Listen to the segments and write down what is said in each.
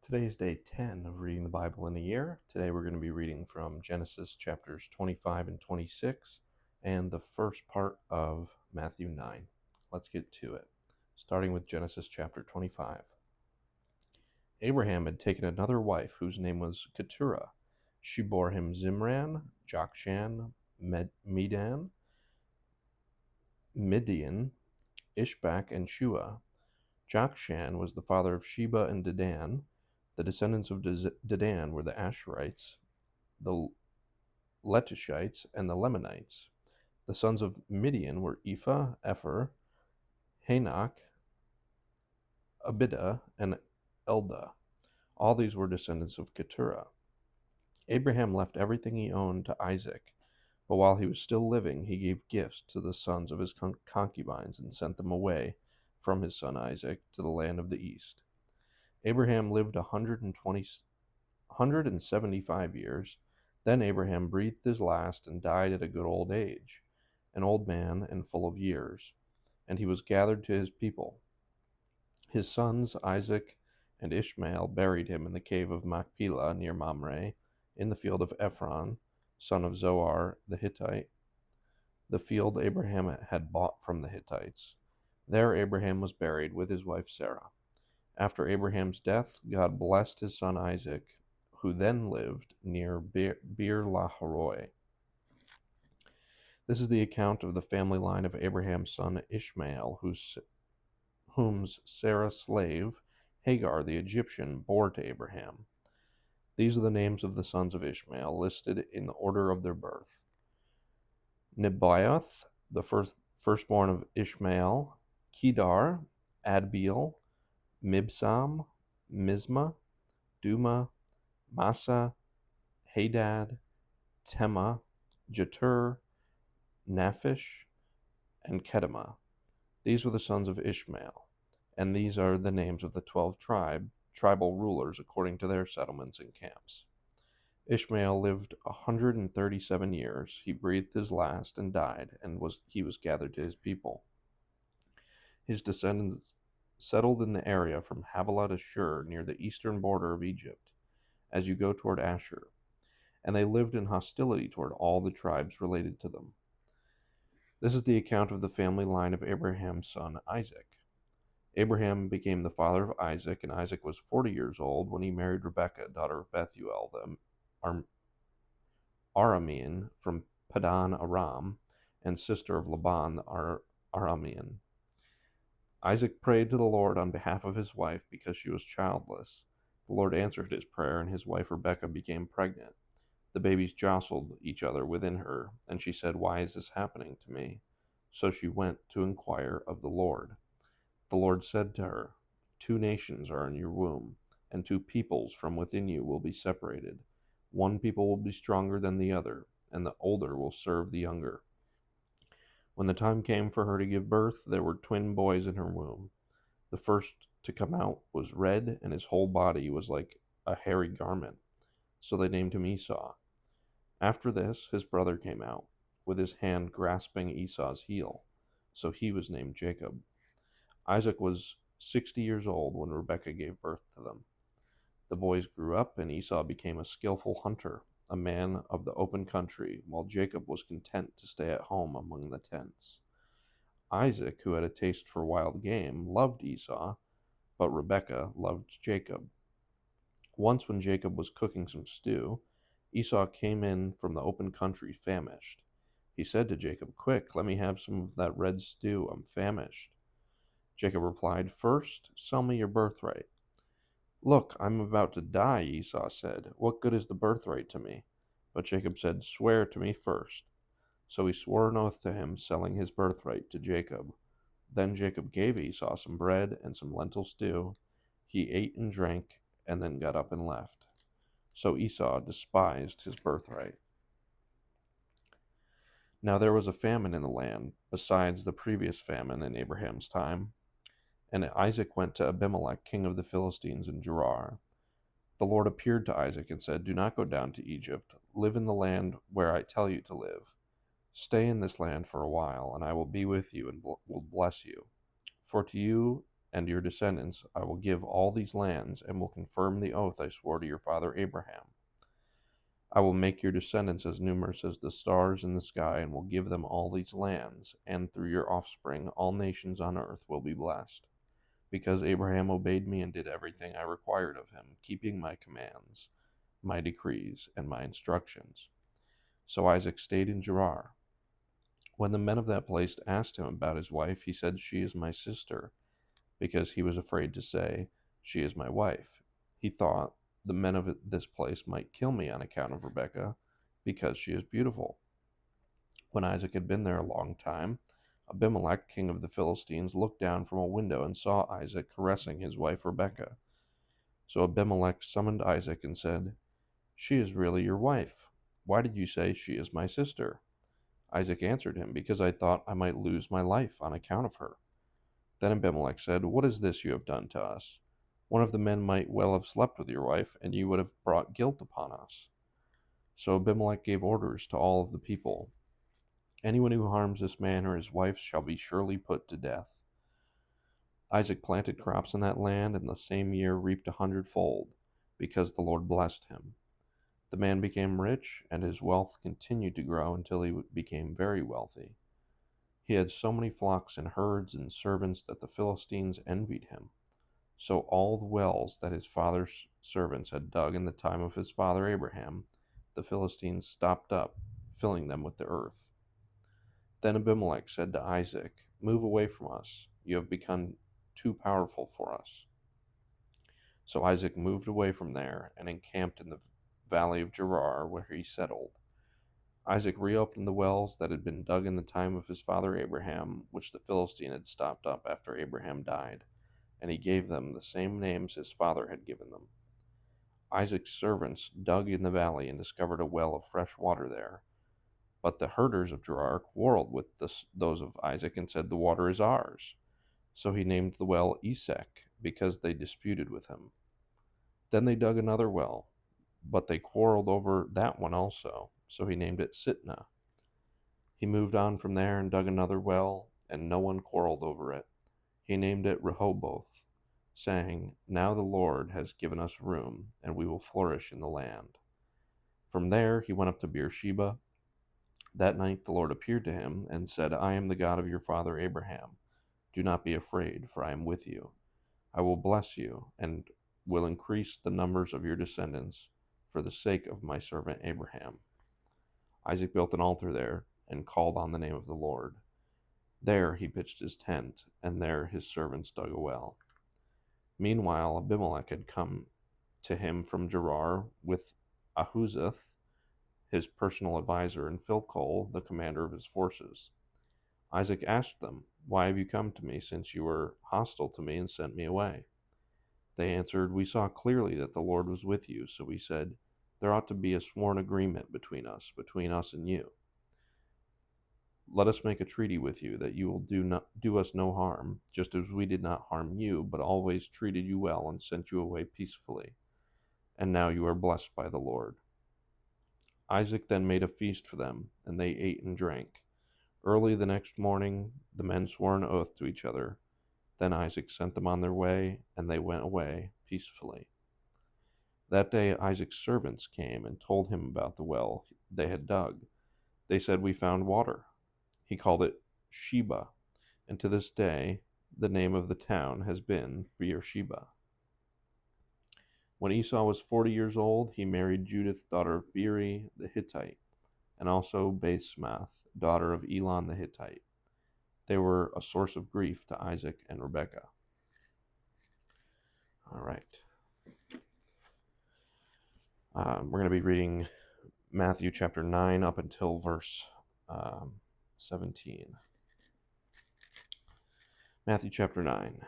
Today is day 10 of reading the Bible in a year. Today we're going to be reading from Genesis chapters 25 and 26 and the first part of Matthew 9. Let's get to it. Starting with Genesis chapter 25. Abraham had taken another wife whose name was Keturah. She bore him Zimran, Jokshan, Medan, Midian, Ishbak, and Shua. Jokshan was the father of Sheba and Dedan. The descendants of Dedan were the Asherites, the Letushites, and the Lemonites. The sons of Midian were Ephah, Epher, Hanok, Abida, and Eldah. All these were descendants of Keturah. Abraham left everything he owned to Isaac, but while he was still living, he gave gifts to the sons of his concubines and sent them away from his son Isaac to the land of the east. Abraham lived 175 years. Then Abraham breathed his last and died at a good old age, an old man and full of years, and he was gathered to his people. His sons Isaac and Ishmael buried him in the cave of Machpelah near Mamre, in the field of Ephron, son of Zohar the Hittite, the field Abraham had bought from the Hittites. There Abraham was buried with his wife Sarah. After Abraham's death, God blessed his son Isaac, who then lived near Beer-lahai-roi. This is the account of the family line of Abraham's son Ishmael, whom Sarah's slave, Hagar the Egyptian, bore to Abraham. These are the names of the sons of Ishmael, listed in the order of their birth. Nebaioth, the firstborn of Ishmael, Kedar, Adbeel, Mibsam, Mizma, Duma, Massa, Hadad, Tema, Jetur, Naphish, and Kedemah. These were the sons of Ishmael, and these are the names of the 12 tribal rulers according to their settlements and camps. Ishmael lived 137 years. He breathed his last and died, and he was gathered to his people. His descendants settled in the area from Havilah to Shur, near the eastern border of Egypt, as you go toward Ashur, and they lived in hostility toward all the tribes related to them. This is the account of the family line of Abraham's son Isaac. Abraham became the father of Isaac, and Isaac was 40 years old when he married Rebekah, daughter of Bethuel, the Aramean from Padan Aram, and sister of Laban the Aramean. Isaac prayed to the Lord on behalf of his wife because she was childless. The Lord answered his prayer, and his wife Rebekah became pregnant. The babies jostled each other within her, and she said, "Why is this happening to me?" So she went to inquire of the Lord. The Lord said to her, "Two nations are in your womb, and two peoples from within you will be separated. One people will be stronger than the other, and the older will serve the younger." When the time came for her to give birth, there were twin boys in her womb. The first to come out was red, and his whole body was like a hairy garment. So they named him Esau. After this, his brother came out, with his hand grasping Esau's heel. So he was named Jacob. Isaac was 60 years old when Rebekah gave birth to them. The boys grew up, and Esau became a skillful hunter, a man of the open country, while Jacob was content to stay at home among the tents. Isaac, who had a taste for wild game, loved Esau, but Rebekah loved Jacob. Once when Jacob was cooking some stew, Esau came in from the open country famished. He said to Jacob, "Quick, let me have some of that red stew. I'm famished." Jacob replied, "First, sell me your birthright." "Look, I'm about to die," Esau said. "What good is the birthright to me?" But Jacob said, "Swear to me first." So he swore an oath to him, selling his birthright to Jacob. Then Jacob gave Esau some bread and some lentil stew. He ate and drank, and then got up and left. So Esau despised his birthright. Now there was a famine in the land, besides the previous famine in Abraham's time. And Isaac went to Abimelech, king of the Philistines, in Gerar. The Lord appeared to Isaac and said, "Do not go down to Egypt. Live in the land where I tell you to live. Stay in this land for a while, and I will be with you and will bless you. For to you and your descendants I will give all these lands, and will confirm the oath I swore to your father Abraham. I will make your descendants as numerous as the stars in the sky, and will give them all these lands, and through your offspring all nations on earth will be blessed, because Abraham obeyed me and did everything I required of him, keeping my commands, my decrees, and my instructions. So Isaac stayed in Gerar. When the men of that place asked him about his wife, he said, "She is my sister," because he was afraid to say, "She is my wife." He thought, "The men of this place might kill me on account of Rebekah, because she is beautiful." When Isaac had been there a long time, Abimelech, king of the Philistines, looked down from a window and saw Isaac caressing his wife Rebekah. So Abimelech summoned Isaac and said, "She is really your wife. Why did you say, 'She is my sister'?" Isaac answered him, "Because I thought I might lose my life on account of her." Then Abimelech said, "What is this you have done to us? One of the men might well have slept with your wife, and you would have brought guilt upon us." So Abimelech gave orders to all of the people, "Anyone who harms this man or his wife shall be surely put to death." Isaac planted crops in that land, and the same year reaped 100-fold, because the Lord blessed him. The man became rich, and his wealth continued to grow until he became very wealthy. He had so many flocks and herds and servants that the Philistines envied him. So all the wells that his father's servants had dug in the time of his father Abraham, the Philistines stopped up, filling them with the earth. Then Abimelech said to Isaac, "Move away from us. You have become too powerful for us." So Isaac moved away from there and encamped in the valley of Gerar, where he settled. Isaac reopened the wells that had been dug in the time of his father Abraham, which the Philistine had stopped up after Abraham died, and he gave them the same names his father had given them. Isaac's servants dug in the valley and discovered a well of fresh water there. But the herders of Gerar quarreled with those of Isaac and said, "The water is ours." So he named the well Esek, because they disputed with him. Then they dug another well, but they quarreled over that one also. So he named it Sitnah. He moved on from there and dug another well, and no one quarreled over it. He named it Rehoboth, saying, "Now the Lord has given us room, and we will flourish in the land." From there he went up to Beersheba. That night the Lord appeared to him and said, "I am the God of your father Abraham. Do not be afraid, for I am with you. I will bless you, and will increase the numbers of your descendants for the sake of my servant Abraham." Isaac built an altar there and called on the name of the Lord. There he pitched his tent, and there his servants dug a well. Meanwhile Abimelech had come to him from Gerar with Ahuzzath, his personal adviser, and Philcol, the commander of his forces. Isaac asked them, "Why have you come to me, since you were hostile to me and sent me away?" They answered, "We saw clearly that the Lord was with you, so we said, 'There ought to be a sworn agreement between us and you. Let us make a treaty with you that you will do us no harm, just as we did not harm you, but always treated you well and sent you away peacefully. And now you are blessed by the Lord.'" Isaac then made a feast for them, and they ate and drank. Early the next morning the men swore an oath to each other. Then Isaac sent them on their way, and they went away peacefully. That day Isaac's servants came and told him about the well they had dug. They said, "We found water." He called it Sheba, and to this day the name of the town has been Beersheba. When Esau was 40 years old, he married Judith, daughter of Beeri the Hittite, and also Basemath, daughter of Elon the Hittite. They were a source of grief to Isaac and Rebekah. All right. We're going to be reading Matthew chapter 9 up until verse 17. Matthew chapter 9.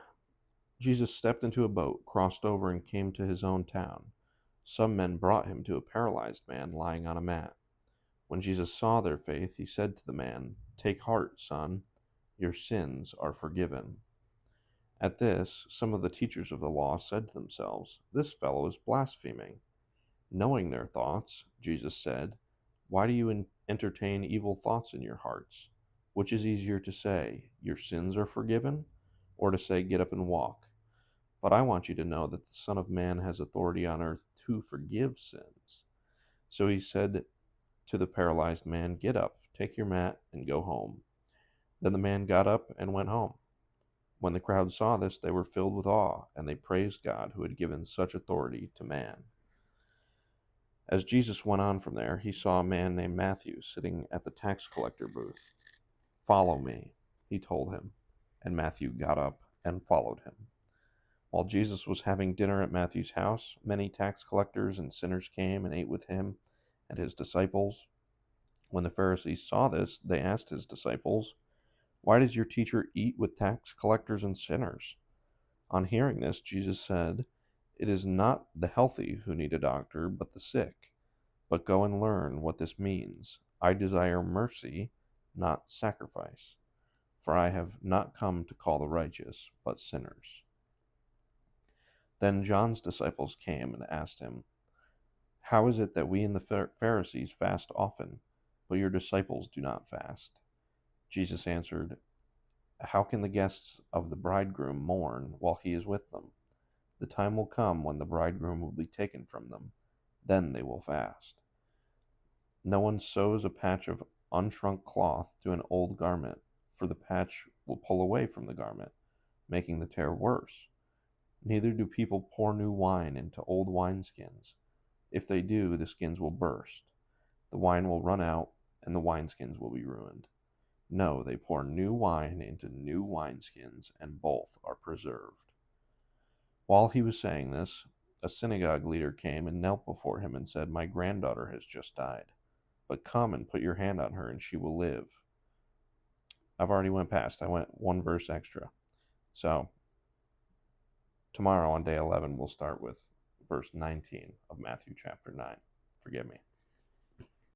Jesus stepped into a boat, crossed over, and came to his own town. Some men brought him to a paralyzed man lying on a mat. When Jesus saw their faith, he said to the man, "Take heart, son, your sins are forgiven." At this, some of the teachers of the law said to themselves, "This fellow is blaspheming." Knowing their thoughts, Jesus said, "Why do you entertain evil thoughts in your hearts? Which is easier to say, 'Your sins are forgiven,' or to say, "Get up and walk." But I want you to know that the Son of Man has authority on earth to forgive sins. So he said to the paralyzed man, "Get up, take your mat, and go home." Then the man got up and went home. When the crowd saw this, they were filled with awe, and they praised God who had given such authority to man. As Jesus went on from there, he saw a man named Matthew sitting at the tax collector booth. "Follow me," he told him, and Matthew got up and followed him. While Jesus was having dinner at Matthew's house, many tax collectors and sinners came and ate with him and his disciples. When the Pharisees saw this, they asked his disciples, "Why does your teacher eat with tax collectors and sinners?" On hearing this, Jesus said, "It is not the healthy who need a doctor, but the sick. But go and learn what this means. I desire mercy, not sacrifice. For I have not come to call the righteous, but sinners." Then John's disciples came and asked him, "How is it that we and the Pharisees fast often, but your disciples do not fast?" Jesus answered, "How can the guests of the bridegroom mourn while he is with them? The time will come when the bridegroom will be taken from them. Then they will fast. No one sews a patch of unshrunk cloth to an old garment, for the patch will pull away from the garment, making the tear worse. Neither do people pour new wine into old wineskins. If they do, the skins will burst. The wine will run out, and the wineskins will be ruined. No, they pour new wine into new wineskins, and both are preserved." While he was saying this, a synagogue leader came and knelt before him and said, "My granddaughter has just died, but come and put your hand on her, and she will live." I've already went past. I went one verse extra. So tomorrow on day 11, we'll start with verse 19 of Matthew chapter 9. Forgive me.